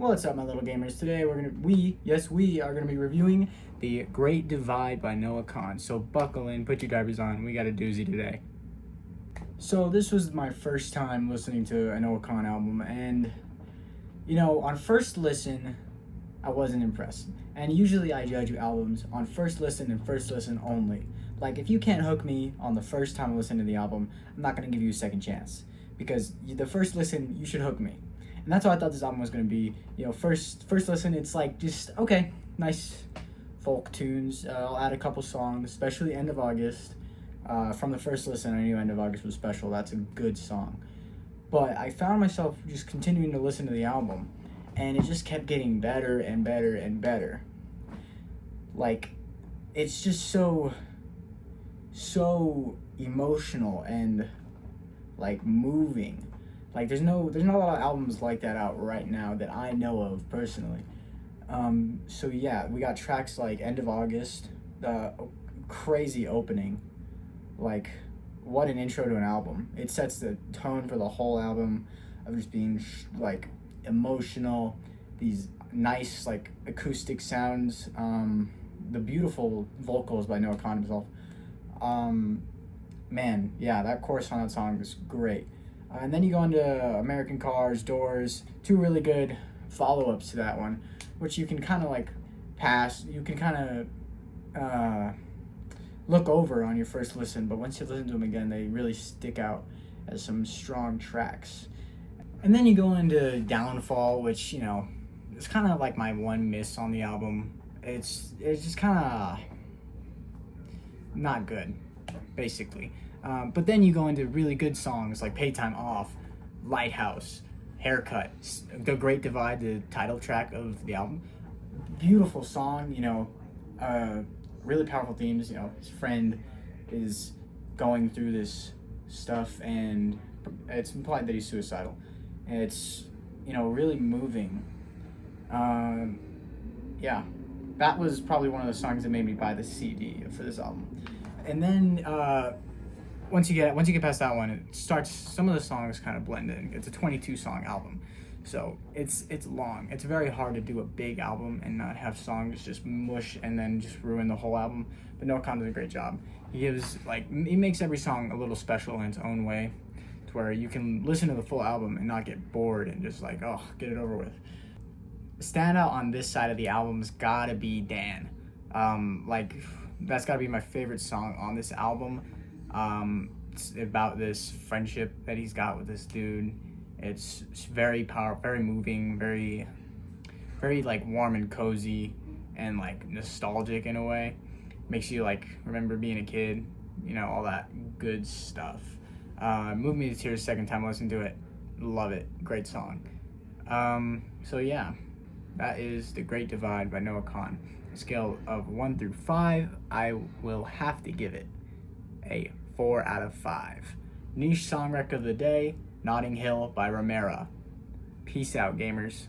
What's up, my little gamers? Today we are gonna be reviewing The Great Divide by Noah Kahan. So buckle in, put your diapers on. We got a doozy today. So this was my first time listening to a Noah Kahan album, and on first listen, I wasn't impressed. And usually I judge albums on first listen and first listen only. Like, if you can't hook me on the first time I listen to the album, I'm not gonna give you a second chance, because the first listen you should hook me. And that's what I thought this album was going to be. First listen, it's like just okay, nice folk tunes. I'll add a couple songs, especially End of August. From the first listen, I knew End of August was special. That's a good song. But I found myself just continuing to listen to the album, and it just kept getting better and better and better. Like, it's just so emotional and like moving. Like, there's not a lot of albums like that out right now that I know of personally. So yeah, we got tracks like End of August, the crazy opening. Like, what an intro to an album. It sets the tone for the whole album of just being like emotional, these nice like acoustic sounds, the beautiful vocals by Noah Kahan himself. Man, yeah, that chorus on that song is great. And then you go into American Cars, Doors, two really good follow-ups to that one, which you can kind of like pass. You can kind of look over on your first listen, but once you listen to them again, they really stick out as some strong tracks. And then you go into Downfall, which, it's kind of like my one miss on the album. It's just kind of not good, basically. But then you go into really good songs like Pay Time Off, Lighthouse, Haircut, The Great Divide, the title track of the album. Beautiful song, really powerful themes. His friend is going through this stuff, and it's implied that he's suicidal. And it's, really moving. Yeah, that was probably one of the songs that made me buy the CD for this album. And then, once you get past that one, it starts. Some of the songs kind of blend in. It's a 22 song album, so it's long. It's very hard to do a big album and not have songs just mush and then just ruin the whole album. But Noah Kahan does a great job. He makes every song a little special in its own way, to where you can listen to the full album and not get bored and just like, oh, get it over with. The standout on this side of the album's gotta be Dan. That's gotta be my favorite song on this album. It's about this friendship that he's got with this dude. It's very powerful, very moving, very, very like warm and cozy and like nostalgic in a way. Makes you like remember being a kid, all that good stuff. Moved me to tears second time I listened to it. Love it. Great song. So yeah, that is The Great Divide by Noah Kahan. A scale of 1 through 5, I will have to give it a 4 out of 5. Niche song record of the day, Notting Hill by Romero. Peace out, gamers.